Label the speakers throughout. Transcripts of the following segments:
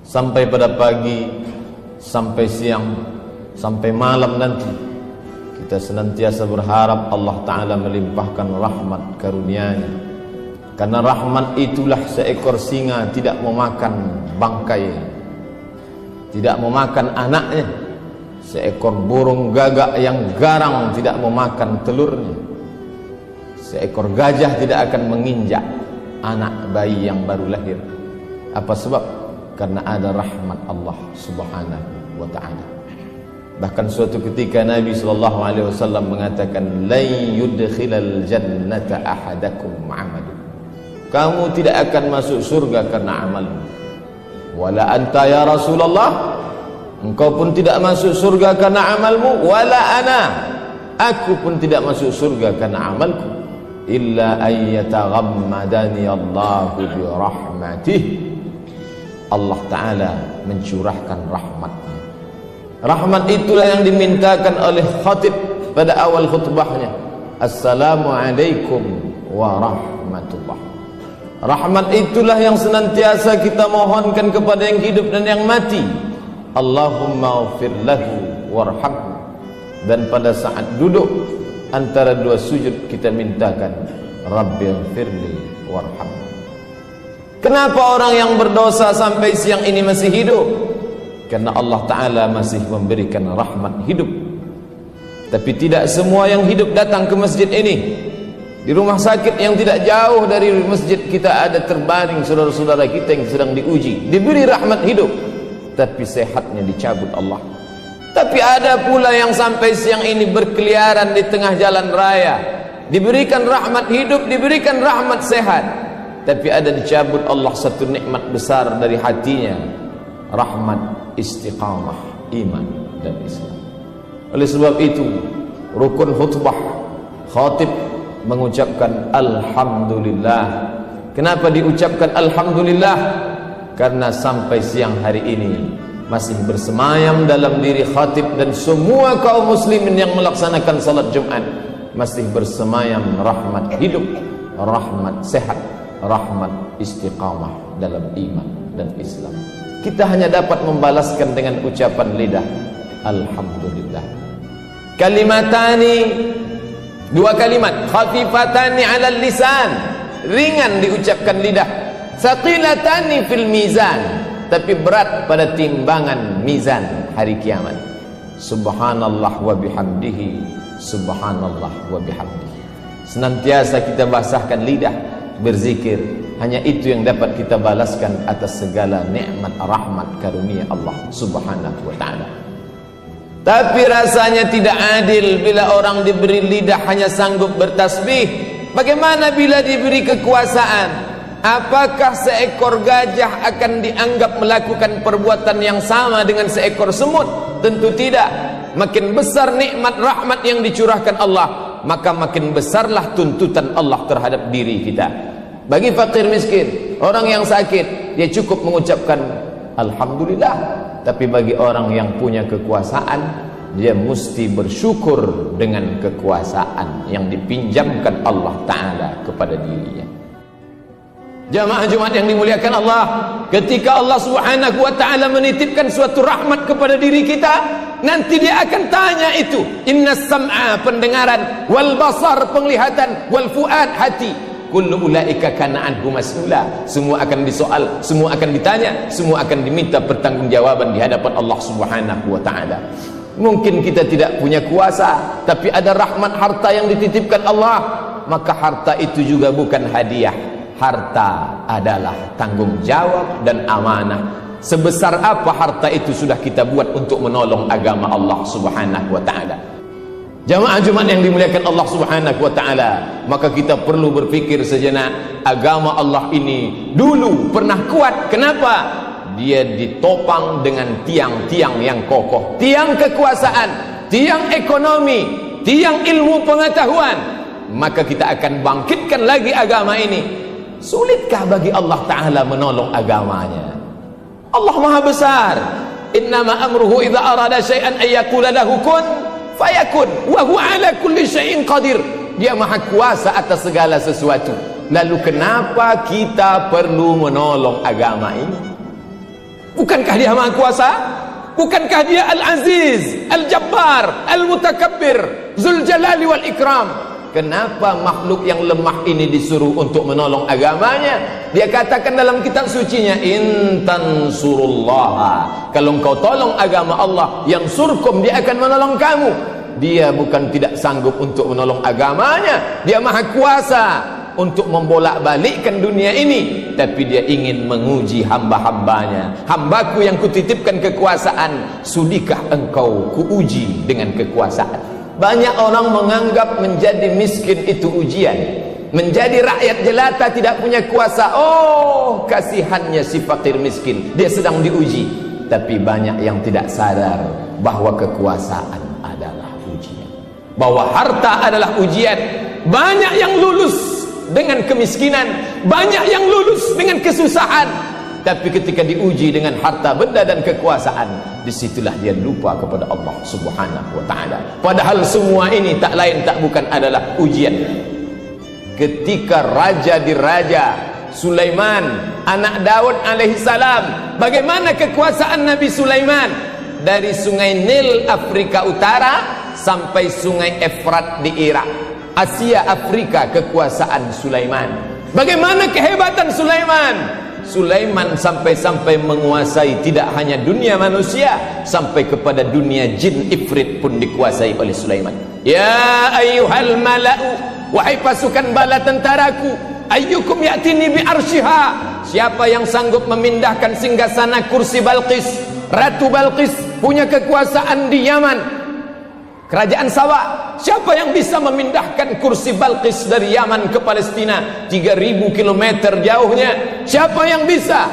Speaker 1: sampai pada pagi, sampai siang, sampai malam nanti, kita senantiasa berharap Allah Ta'ala melimpahkan rahmat karunia-Nya. Karena rahmat itulah seekor singa tidak memakan bangkai, tidak memakan anaknya. Seekor burung gagak yang garang tidak memakan telurnya. Seekor gajah tidak akan menginjak anak bayi yang baru lahir. Apa sebab? Karena ada rahmat Allah Subhanahu wa ta'ala. Bahkan suatu ketika Nabi SAW mengatakan, "La yudkhilal jannata ahadakum 'amalu." Kamu tidak akan masuk surga karena amalmu. Wala anta ya Rasulullah, engkau pun tidak masuk surga karena amalmu. Wala ana, aku pun tidak masuk surga karena amalku. Illa ayyataghammadani Allahu bi rahmatih. Allah Ta'ala mencurahkan rahmatnya. Rahmat itulah yang dimintakan oleh khatib pada awal khutbahnya. Assalamualaikum warahmatullah. Rahmat itulah yang senantiasa kita mohonkan kepada yang hidup dan yang mati. Allahumma ghfir lahu warhamhu. Dan pada saat duduk antara dua sujud kita mintakan, Rabbighfirli warhamni. Kenapa orang yang berdosa sampai siang ini masih hidup? Karena Allah Ta'ala masih memberikan rahmat hidup. Tapi tidak semua yang hidup datang ke masjid ini. Di rumah sakit yang tidak jauh dari masjid kita ada terbaring saudara-saudara kita yang sedang diuji, diberi rahmat hidup, tapi sehatnya dicabut Allah. Tapi ada pula yang sampai siang ini berkeliaran di tengah jalan raya, diberikan rahmat hidup, diberikan rahmat sehat, tapi ada dicabut Allah satu nikmat besar dari hatinya, rahmat istiqamah iman dan Islam. Oleh sebab itu rukun khutbah khatib mengucapkan Alhamdulillah. Kenapa diucapkan Alhamdulillah? Karena sampai siang hari ini masih bersemayam dalam diri khatib dan semua kaum muslimin yang melaksanakan salat Jumat, masih bersemayam rahmat hidup, rahmat sehat, rahmat istiqamah dalam iman dan Islam. Kita hanya dapat membalaskan dengan ucapan lidah Alhamdulillah. Kalimatani, dua kalimat, khafifatani 'alal lisan, ringan diucapkan lidah, tsaqilatani fil mizan, tapi berat pada timbangan mizan hari kiamat. Subhanallah wa bihamdihi, subhanallah wa bihamdihi. Senantiasa kita basahkan lidah berzikir, hanya itu yang dapat kita balaskan atas segala nikmat rahmat karunia Allah Subhanahu wa ta'ala. Tapi rasanya tidak adil bila orang diberi lidah hanya sanggup bertasbih. Bagaimana bila diberi kekuasaan? Apakah seekor gajah akan dianggap melakukan perbuatan yang sama dengan seekor semut? Tentu tidak. Makin besar nikmat rahmat yang dicurahkan Allah, maka makin besarlah tuntutan Allah terhadap diri kita. Bagi fakir miskin, orang yang sakit, dia cukup mengucapkan Alhamdulillah. Tapi bagi orang yang punya kekuasaan, dia mesti bersyukur dengan kekuasaan yang dipinjamkan Allah Ta'ala kepada dirinya. Jamaah Jumat yang dimuliakan Allah, ketika Allah Subhanahu wa ta'ala menitipkan suatu rahmat kepada diri kita, nanti dia akan tanya itu. Innas sam'a, pendengaran, wal basar, penglihatan, wal fuad, hati, kullu ulaika kana anhu mas'ula. Semua akan disoal, semua akan ditanya, semua akan diminta pertanggungjawaban di hadapan Allah Subhanahu wa ta'ala. Mungkin kita tidak punya kuasa, tapi ada rahmat harta yang dititipkan Allah, maka harta itu juga bukan hadiah. Harta adalah tanggung jawab dan amanah. Sebesar apa harta itu sudah kita buat untuk menolong agama Allah Subhanahu wa ta'ala. Jamaah Jumat yang dimuliakan Allah Subhanahu wa ta'ala, maka kita perlu berpikir sejenak. Agama Allah ini dulu pernah kuat. Kenapa? Dia ditopang dengan tiang-tiang yang kokoh, tiang kekuasaan, tiang ekonomi, tiang ilmu pengetahuan. Maka kita akan bangkitkan lagi agama ini. Sulitkah bagi Allah Ta'ala menolong agamanya? Allah Maha Besar. Innama amruhu idza arada syai'an ay yaqula lahu kun fayakun wa huwa ala kulli syai'in qadir. Dia Maha Kuasa atas segala sesuatu. Lalu kenapa kita perlu menolong agama ini? Bukankah dia Maha Kuasa? Bukankah dia Al-Aziz, Al-Jabbar, Al-Mutakabbir, Zul Jalali wal Ikram? Kenapa makhluk yang lemah ini disuruh untuk menolong agamanya? Dia katakan dalam kitab sucinya, in tansurullah, kalau engkau tolong agama Allah, yang surkum, dia akan menolong kamu. Dia bukan tidak sanggup untuk menolong agamanya, dia Maha Kuasa untuk membolak-balikkan dunia ini, tapi dia ingin menguji hamba-hambanya. Hambaku yang kutitipkan kekuasaan, sudikah engkau kuuji dengan kekuasaan? Banyak orang menganggap menjadi miskin itu ujian, menjadi rakyat jelata tidak punya kuasa, oh kasihannya si fakir miskin, dia sedang diuji. Tapi banyak yang tidak sadar bahwa kekuasaan adalah ujian, bahwa harta adalah ujian. Banyak yang lulus dengan kemiskinan, banyak yang lulus dengan kesusahan, tapi ketika diuji dengan harta benda dan kekuasaan, disitulah dia lupa kepada Allah Subhanahu wa ta'ala. Padahal semua ini tak lain tak bukan adalah ujian. Ketika raja diraja, Sulaiman anak Daud alaihissalam, bagaimana kekuasaan Nabi Sulaiman? Dari sungai Nil Afrika Utara sampai sungai Efrat di Irak, Asia Afrika, kekuasaan Sulaiman. Bagaimana kehebatan Sulaiman? Sulaiman sampai-sampai menguasai tidak hanya dunia manusia, sampai kepada dunia jin ifrit pun dikuasai oleh Sulaiman. Ya ayyuhal mala'u, wahai pasukan bala tentaraku, ayyukum ya'tini bi arsyiha, siapa yang sanggup memindahkan singgasana kursi Balqis, Ratu Balqis punya kekuasaan di Yaman, kerajaan Sabah. Siapa yang bisa memindahkan kursi Balqis dari Yaman ke Palestina, 3000 km jauhnya? Siapa yang bisa?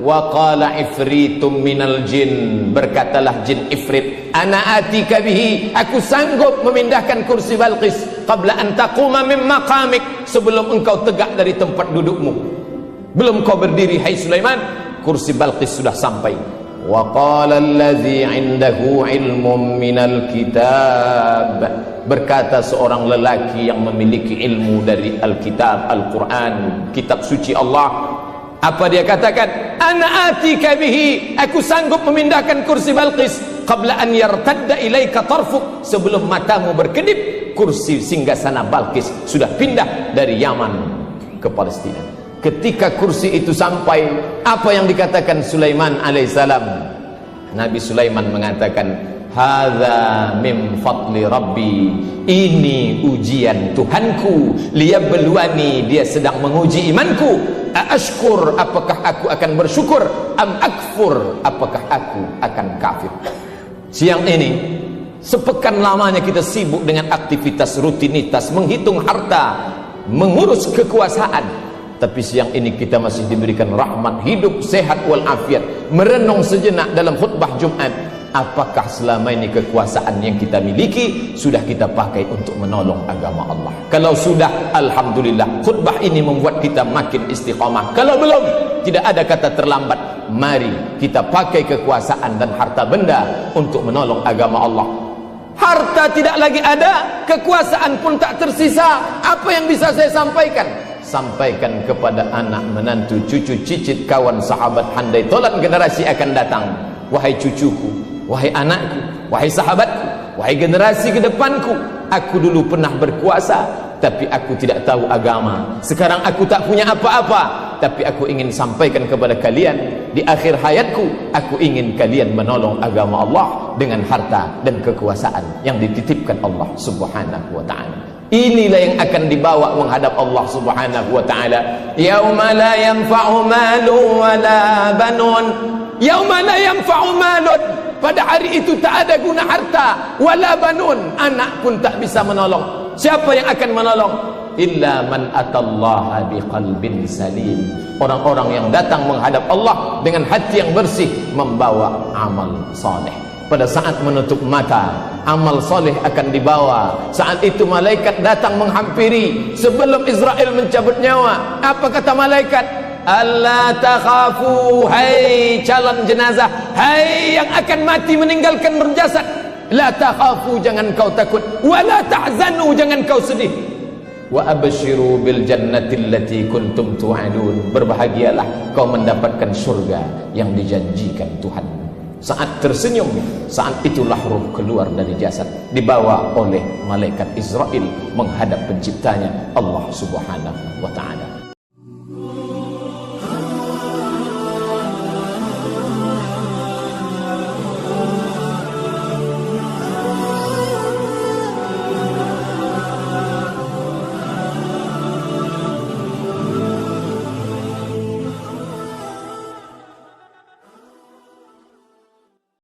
Speaker 1: Wa qala ifritum minal jin, berkatalah jin ifrit, ana atika bihi, aku sanggup memindahkan kursi Balqis qabla an taquma min maqamik, sebelum engkau tegak dari tempat dudukmu. Belum kau berdiri hai Sulaiman, kursi Balqis sudah sampai. Wa qala allazi 'indahu 'ilmun minal kitab, berkata seorang lelaki yang memiliki ilmu dari Alkitab, Al-Quran, kitab suci Allah. Apa dia katakan? Ana atika bihi, aku sanggup memindahkan kursi Balqis qabla an yartadda ilaika tarfuk, sebelum matamu berkedip, kursi singgasana Balqis sudah pindah dari Yaman ke Palestina. Ketika kursi itu sampai, apa yang dikatakan Sulaiman alaihissalam? Nabi Sulaiman mengatakan, hadza min fadli rabbi, ini ujian Tuhanku, liyabluwani, dia sedang menguji imanku. Ashkur, apakah aku akan bersyukur, am akfur, apakah aku akan kafir. Siang ini sepekan lamanya kita sibuk dengan aktivitas rutinitas, menghitung harta, mengurus kekuasaan. Tapi siang ini kita masih diberikan rahmat hidup sehat walafiat, merenung sejenak dalam khutbah Jumat. Apakah selama ini kekuasaan yang kita miliki sudah kita pakai untuk menolong agama Allah? Kalau sudah, alhamdulillah, khutbah ini membuat kita makin istiqamah. Kalau belum, tidak ada kata terlambat. Mari kita pakai kekuasaan dan harta benda untuk menolong agama Allah. Harta tidak lagi ada, kekuasaan pun tak tersisa. Apa yang bisa saya sampaikan? Sampaikan kepada anak, menantu, cucu, cicit, kawan, sahabat, handai tolan generasi akan datang. Wahai cucuku, wahai anakku, wahai sahabatku, wahai generasi ke depanku, aku dulu pernah berkuasa, tapi aku tidak tahu agama. Sekarang aku tak punya apa-apa, tapi aku ingin sampaikan kepada kalian, di akhir hayatku, aku ingin kalian menolong agama Allah dengan harta dan kekuasaan yang dititipkan Allah Subhanahu wa ta'ala. Inilah yang akan dibawa menghadap Allah Subhanahu wa ta'ala. Yauma la yanfa'u malun wala banun, yauma la yanfa'u malun, pada hari itu tak ada guna harta, wala banun, anak pun tak bisa menolong. Siapa yang akan menolong? Illa man atallaha biqalbin salim, orang-orang yang datang menghadap Allah dengan hati yang bersih, membawa amal saleh. Pada saat menutup mata, amal soleh akan dibawa. Saat itu malaikat datang menghampiri sebelum Israel mencabut nyawa. Apa kata malaikat? Allah takhafu, hai calon jenazah, hai yang akan mati meninggalkan berjasad, la takhafu, jangan kau takut, wala tahzanu, jangan kau sedih. Wa abshiru bil jannati allati kuntum tu'adun. Berbahagialah kau mendapatkan surga yang dijanjikan Tuhan. Saat tersenyum, saat itulah ruh keluar dari jasad, dibawa oleh malaikat Israel menghadap penciptanya Allah Subhanahu wa ta'ala.